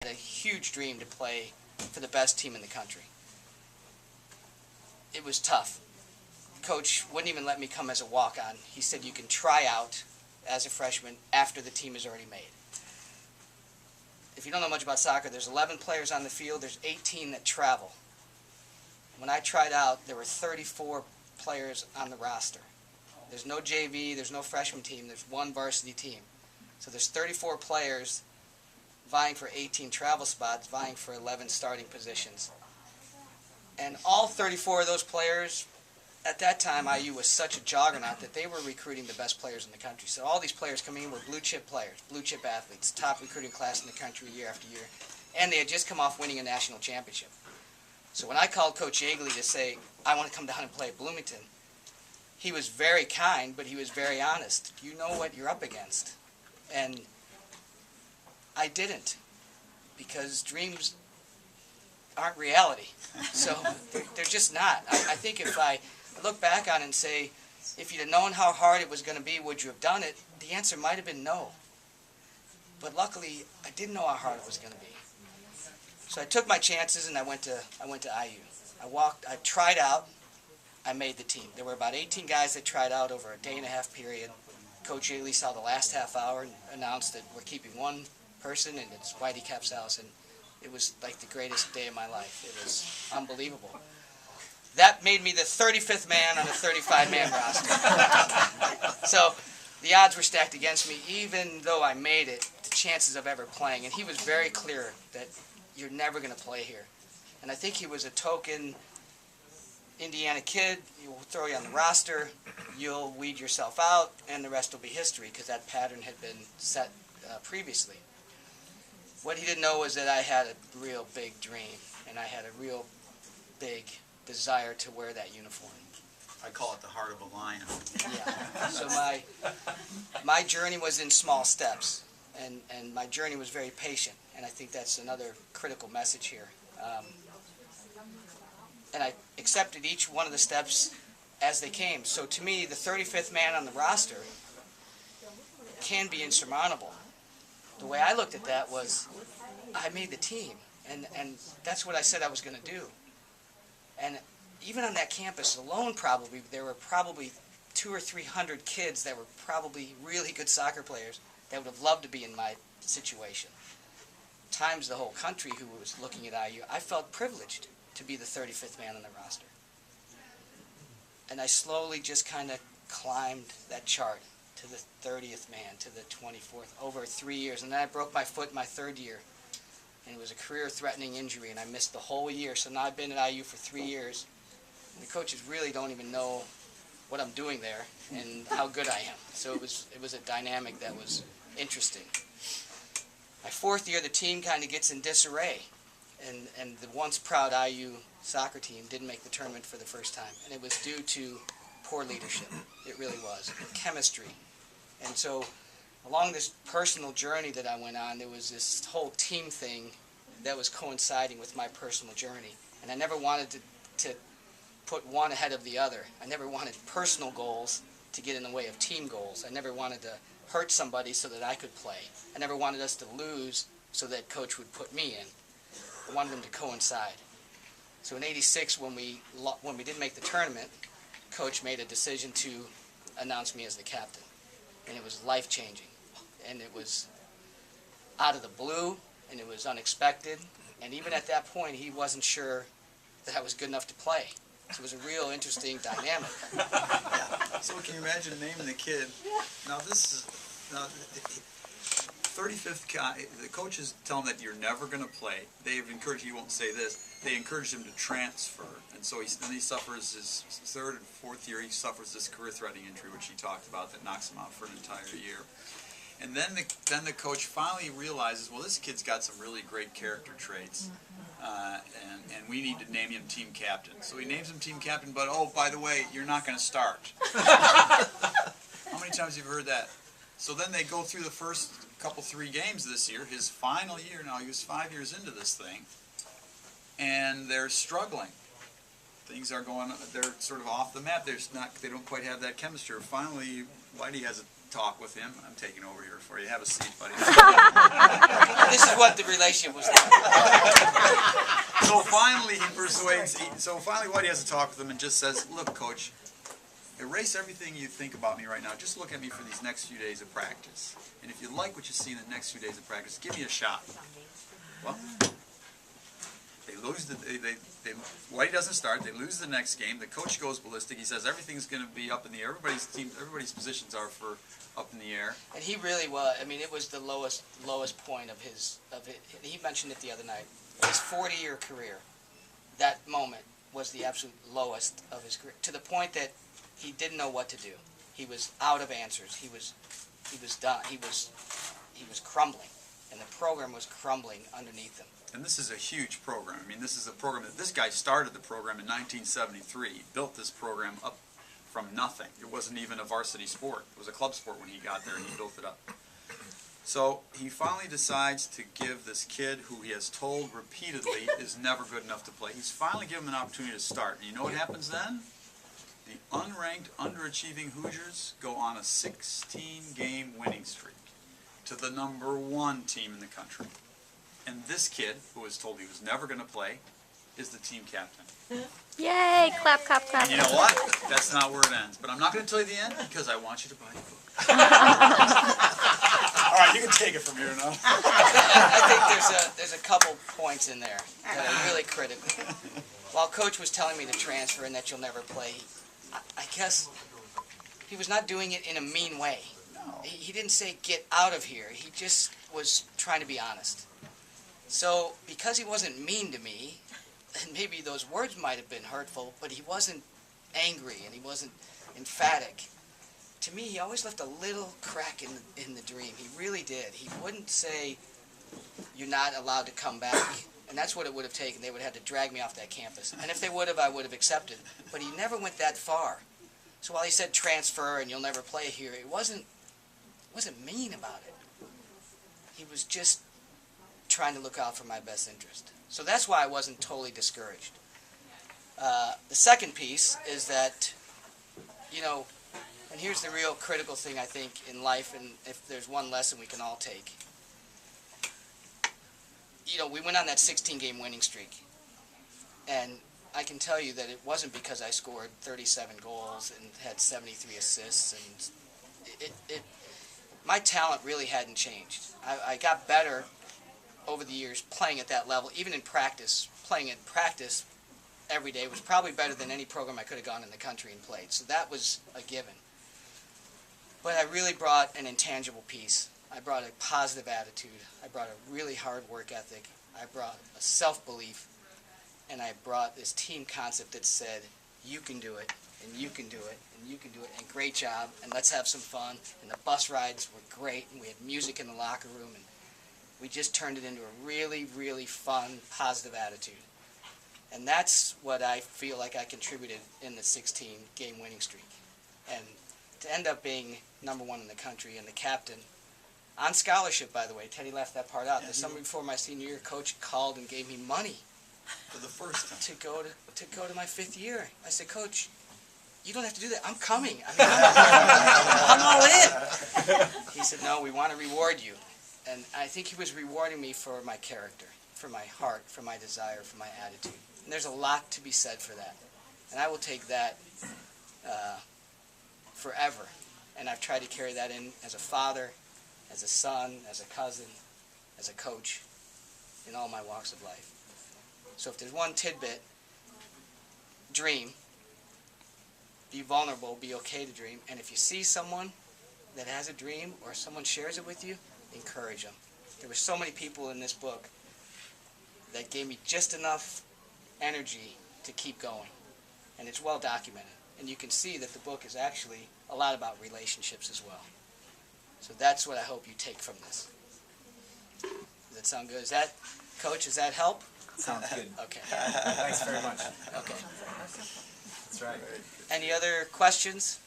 had a huge dream to play for the best team in the country. It was tough. Coach wouldn't even let me come as a walk-on. He said you can try out as a freshman after the team is already made. If you don't know much about soccer, there's 11 players on the field, there's 18 that travel. When I tried out, there were 34 players on the roster. There's no JV, there's no freshman team, there's one varsity team. So there's 34 players vying for 18 travel spots, vying for 11 starting positions. And all 34 of those players, at that time, IU was such a juggernaut that they were recruiting the best players in the country. So all these players coming in were blue-chip players, blue-chip athletes, top recruiting class in the country year after year. And they had just come off winning a national championship. So when I called Coach Yeagley to say, I want to come down and play at Bloomington, he was very kind, but he was very honest. You know what you're up against. And I didn't, because dreams aren't reality. So they're just not. I think if I look back on it and say, if you'd have known how hard it was going to be, would you have done it? The answer might have been no. But luckily, I didn't know how hard it was going to be. So I took my chances and I went to IU. I tried out. I made the team. There were about 18 guys that tried out over a day-and-a-half period. Coach Yeagley saw the last half hour and announced that we're keeping one person, and it's Whitey Kapsalis, and it was like the greatest day of my life. It was unbelievable. That made me the 35th man on a 35-man roster. So the odds were stacked against me. Even though I made it, the chances of ever playing, and he was very clear that you're never going to play here. And I think he was a token Indiana kid. You'll throw you on the roster, you'll weed yourself out, and the rest will be history, because that pattern had been set previously. What he didn't know was that I had a real big dream, and I had a real big desire to wear that uniform. I call it the heart of a lion. Yeah. So my journey was in small steps, and my journey was very patient, and I think that's another critical message here. And I accepted each one of the steps as they came. So to me, the 35th man on the roster can be insurmountable. The way I looked at that was, I made the team, and that's what I said I was going to do. And even on that campus alone, there were probably 200 or 300 kids that were probably really good soccer players that would have loved to be in my situation. Times the whole country who was looking at IU, I felt privileged to be the 35th man on the roster. And I slowly just kind of climbed that chart to the 30th man, to the 24th, over 3 years. And then I broke my foot my third year. And it was a career-threatening injury, and I missed the whole year. So now I've been at IU for 3 years. And the coaches really don't even know what I'm doing there and how good I am. So it was a dynamic that was interesting. My fourth year, the team kind of gets in disarray. And the once proud IU soccer team didn't make the tournament for the first time. And it was due to poor leadership. It really was. And chemistry. And so along this personal journey that I went on, there was this whole team thing that was coinciding with my personal journey. And I never wanted to put one ahead of the other. I never wanted personal goals to get in the way of team goals. I never wanted to hurt somebody so that I could play. I never wanted us to lose so that Coach would put me in. I wanted them to coincide. So in '86, when we didn't make the tournament, Coach made a decision to announce me as the captain. And it was life-changing. And it was out of the blue, and it was unexpected. And even at that point, he wasn't sure that I was good enough to play. So it was a real interesting dynamic. Yeah. So can you imagine naming the kid? Now this is 35th guy. The coaches tell him that you're never going to play. They've encouraged. He won't say this. They encouraged him to transfer, and so then he suffers his third and fourth year. He suffers this career-threatening injury, which he talked about, that knocks him out for an entire year. And then the coach finally realizes, well, this kid's got some really great character traits, and we need to name him team captain. So he names him team captain, but oh, by the way, you're not going to start. How many times have you heard that? So then they go through the first couple 3 games this year, his final year now. He was 5 years into this thing, and they're struggling. Things are going, they're sort of off the map. They don't quite have that chemistry. Finally, Whitey has talk with him. I'm taking over here for you. Have a seat, buddy. This is what the relationship was like. So finally he persuades, Whitey has a talk with him and just says, look, Coach, erase everything you think about me right now. Just look at me for these next few days of practice. And if you like what you see in the next few days of practice, give me a shot. Well, they lose Whitey doesn't start. They lose the next game. The coach goes ballistic. He says everything's going to be up in the air. Everybody's positions are for up in the air. And he really was. I mean, it was the lowest point of it. He mentioned it the other night. His 40-year career, that moment was the absolute lowest of his career, to the point that he didn't know what to do. He was out of answers. He was done. He was crumbling, and the program was crumbling underneath him. And this is a huge program. I mean, this is a program that this guy started the program in 1973. He built this program up from nothing. It wasn't even a varsity sport. It was a club sport when he got there, and he built it up. So he finally decides to give this kid, who he has told repeatedly is never good enough to play, he's finally given him an opportunity to start. And you know what happens then? The unranked, underachieving Hoosiers go on a 16-game winning streak to the #1 team in the country. And this kid, who was told he was never going to play, is the team captain. Yay! Clap, clap, clap. And you know what? That's not where it ends. But I'm not going to tell you the end because I want you to buy the book. All right, you can take it from here now. I think there's a couple points in there that are really critical. While Coach was telling me to transfer and that you'll never play, I guess he was not doing it in a mean way. No. He didn't say, get out of here. He just was trying to be honest. So, because he wasn't mean to me, and maybe those words might have been hurtful, but he wasn't angry and he wasn't emphatic. To me, he always left a little crack in the dream. He really did. He wouldn't say, you're not allowed to come back. And that's what it would have taken. They would have had to drag me off that campus. And if they would have, I would have accepted. But he never went that far. So while he said transfer and you'll never play here, it wasn't mean about it. He was just trying to look out for my best interest. So that's why I wasn't totally discouraged. The second piece is that, you know, and here's the real critical thing I think in life, and if there's one lesson we can all take. You know, we went on that 16-game winning streak, and I can tell you that it wasn't because I scored 37 goals and had 73 assists, and my talent really hadn't changed. I got better over the years playing at that level, even in practice. Playing in practice every day was probably better than any program I could have gone in the country and played, so that was a given. But I really brought an intangible piece. I brought a positive attitude. I brought a really hard work ethic. I brought a self-belief. And I brought this team concept that said, you can do it, and you can do it, and you can do it, and great job, and let's have some fun. And the bus rides were great, and we had music in the locker room, and we just turned it into a really, really fun, positive attitude. And that's what I feel like I contributed in the 16-game winning streak. And to end up being #1 in the country and the captain, on scholarship, by the way. Teddy left that part out. The summer before my senior year, Coach called and gave me money For the first time. to go to my 5th year. I said, Coach, you don't have to do that. I'm coming. I mean, I'm all in. He said, no, we want to reward you. And I think he was rewarding me for my character, for my heart, for my desire, for my attitude. And there's a lot to be said for that. And I will take that forever. And I've tried to carry that in as a father, as a son, as a cousin, as a coach, in all my walks of life. So if there's one tidbit, dream. Be vulnerable, be okay to dream. And if you see someone that has a dream or someone shares it with you, encourage them. There were so many people in this book that gave me just enough energy to keep going. And it's well documented. And you can see that the book is actually a lot about relationships as well. So that's what I hope you take from this. Does that sound good? Is that, Coach, does that help? Sounds good. Okay. Thanks very much. Okay. That's right. Any other questions?